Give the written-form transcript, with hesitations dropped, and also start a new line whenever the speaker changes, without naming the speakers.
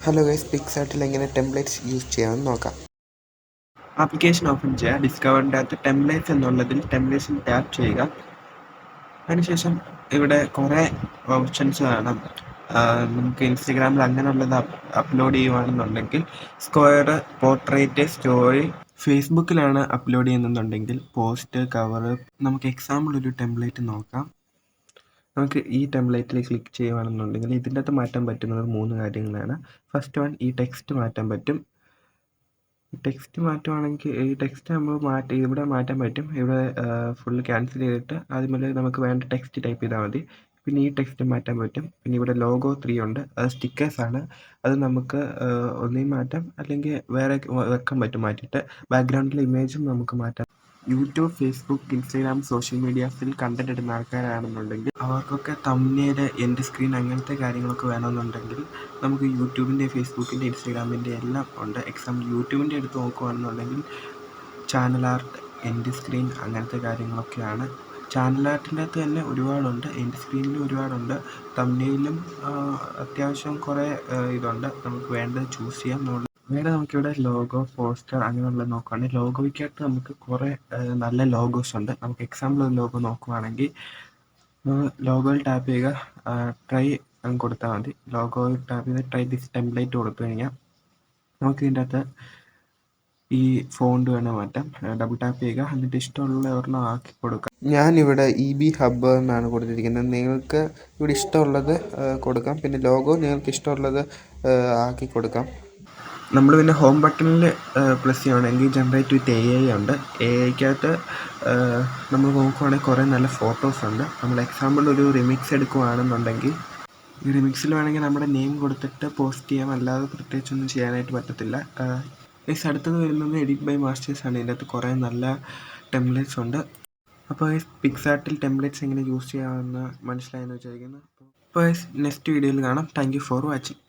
Hello guys, പിക്സാർട്ടിൽ എങ്ങനെ templates use ചെയ്യാമെന്ന് നോക്കാം.
ആപ്ലിക്കേഷൻ ഓപ്പൺ ചെയ്യുക. ഡിസ്കവറിൻ്റെ അകത്ത് ടെംപ്ലേറ്റ്സ് എന്നുള്ളതിൽ ടെംപ്ലേറ്റ്സിൽ ടാപ്പ് ചെയ്യുക. അതിനുശേഷം ഇവിടെ കുറേ ഓപ്ഷൻസ് കാണാം. നമുക്ക് ഇൻസ്റ്റഗ്രാമിൽ അങ്ങനെയുള്ളത് അപ്ലോഡ് ചെയ്യുകയാണെന്നുണ്ടെങ്കിൽ സ്ക്വയർ, പോർട്രേറ്റ്, സ്റ്റോറി. ഫേസ്ബുക്കിലാണ് അപ്ലോഡ് ചെയ്യുന്നുണ്ടെങ്കിൽ പോസ്റ്റ്, കവർ. നമുക്ക് എക്സാമ്പിൾ ഒരു ടെംപ്ലേറ്റ് നോക്കാം. നമുക്ക് ഈ ടെംപ്ലേറ്റിൽ ക്ലിക്ക് ചെയ്യുകയാണെന്നുണ്ടെങ്കിൽ ഇതിൻ്റെ അകത്ത് മാറ്റാൻ പറ്റുന്നത് 3 കാര്യങ്ങളാണ്. ഫസ്റ്റ് വൺ, ഈ ടെക്സ്റ്റ് മാറ്റാൻ പറ്റും. ടെക്സ്റ്റ് മാറ്റുവാണെങ്കിൽ ഈ ടെക്സ്റ്റ് നമ്മൾ ഇവിടെ മാറ്റാൻ പറ്റും. ഇവിടെ ഫുള്ള് ക്യാൻസൽ ചെയ്തിട്ട് അതുപോലെ നമുക്ക് വേണ്ട ടെക്സ്റ്റ് ടൈപ്പ് ചെയ്താൽ മതി. പിന്നെ ഈ ടെക്സ്റ്റ് മാറ്റാൻ പറ്റും. പിന്നെ ഇവിടെ ലോഗോ 3 ഉണ്ട്, അത് സ്റ്റിക്കേഴ്സാണ്. അത് നമുക്ക് ഒന്നെങ്കിൽ മാറ്റാം, അല്ലെങ്കിൽ വേറെ വെക്കാൻ പറ്റും മാറ്റിയിട്ട്. ബാക്ക്ഗ്രൗണ്ടിലെ ഇമേജും നമുക്ക് മാറ്റാം. യൂട്യൂബ്, ഫേസ്ബുക്ക്, ഇൻസ്റ്റാഗ്രാം, സോഷ്യൽ മീഡിയാസിൽ കണ്ടന്റ് ഇടുന്ന ആൾക്കാരാണെന്നുണ്ടെങ്കിൽ അവർക്കൊക്കെ തംബ്നെയിൽ, എൻഡ് സ്ക്രീൻ അങ്ങനത്തെ കാര്യങ്ങളൊക്കെ വേണമെന്നുണ്ടെങ്കിൽ നമുക്ക് യൂട്യൂബിൻ്റെ, ഫേസ്ബുക്കിൻ്റെ, ഇൻസ്റ്റാഗ്രാമിൻ്റെ എല്ലാം ഉണ്ട്. എക്സാമ്പിൾ യൂട്യൂബിൻ്റെ എടുത്ത് നോക്കുകയാണെന്നുണ്ടെങ്കിൽ ചാനൽ ആർട്ട്, എൻഡ് സ്ക്രീൻ അങ്ങനത്തെ കാര്യങ്ങളൊക്കെയാണ്. ചാനൽ ആർട്ടിൻ്റെ അകത്ത് തന്നെ ഒരുപാടുണ്ട്, എൻഡ് സ്ക്രീനിലും ഒരുപാടുണ്ട്, തംബ്നെയിലും അത്യാവശ്യം കുറേ ഇതുണ്ട്. നമുക്ക് വേണ്ടത് ചൂസ് ചെയ്യാം. വേറെ നമുക്കിവിടെ ലോഗോ, പോസ്റ്റർ അങ്ങനെയുള്ളത് നോക്കുകയാണെങ്കിൽ ലോഗോയ്ക്കകത്ത് നമുക്ക് കുറേ നല്ല ലോഗോസ് ഉണ്ട്. നമുക്ക് എക്സാമ്പിൾ ഒരു ലോഗോ നോക്കുകയാണെങ്കിൽ ലോഗോയിൽ ടാപ്പ് ചെയ്യുക, ട്രൈ കൊടുത്താൽ മതി. ലോഗോയിൽ ടാപ്പ് ചെയ്ത് ട്രൈ ദിസ് ടെംപ്ലേറ്റ് കൊടുത്തു കഴിഞ്ഞാൽ നമുക്ക് ഇതിൻ്റെ അകത്ത് ഈ ഫോണ്ട് വേണേൽ മാറ്റാം. ഡബിൾ ടാപ്പ് ചെയ്യുക, എന്നിട്ട് ഇഷ്ടമുള്ള ഒരെണ്ണം ആക്കി കൊടുക്കുക.
ഞാനിവിടെ EB ഹബ്ബ് എന്നാണ് കൊടുത്തിരിക്കുന്നത്. നിങ്ങൾക്ക് ഇവിടെ ഇഷ്ടമുള്ളത് കൊടുക്കാം. പിന്നെ ലോഗോ നിങ്ങൾക്ക് ഇഷ്ടമുള്ളത് ആക്കി കൊടുക്കാം.
നമ്മൾ പിന്നെ ഹോം ബട്ടണിൽ പ്രസ് ചെയ്യുകയാണെങ്കിൽ ജനറേറ്റ് വിത്ത് AI ഉണ്ട്. AIക്കകത്ത് നമ്മൾ നോക്കുകയാണെങ്കിൽ കുറേ നല്ല ഫോട്ടോസ് ഉണ്ട്. നമ്മൾ എക്സാമ്പിൾ ഒരു റിമിക്സ് എടുക്കുകയാണെന്നുണ്ടെങ്കിൽ ഈ റിമിക്സിൽ വേണമെങ്കിൽ നമ്മുടെ നെയിം കൊടുത്തിട്ട് പോസ്റ്റ് ചെയ്യാം, അല്ലാതെ പ്രത്യേകിച്ചൊന്നും ചെയ്യാനായിട്ട് പറ്റത്തില്ല. അടുത്തത് വരുന്നത് എഡിറ്റ് ബൈ മാസ്റ്റേഴ്സ് ആണ്. ഇതിൻ്റെ അകത്ത് കുറേ നല്ല ടെംപ്ലേറ്റ്സ് ഉണ്ട്. അപ്പോൾ പിക്സാർട്ടിൽ ടെംപ്ലേറ്റ്സ് എങ്ങനെ യൂസ് ചെയ്യാമെന്ന് മനസ്സിലായെന്ന് വിചാരിക്കുന്നു. അപ്പോൾ നെക്സ്റ്റ് വീഡിയോയിൽ കാണാം. Thank you for watching.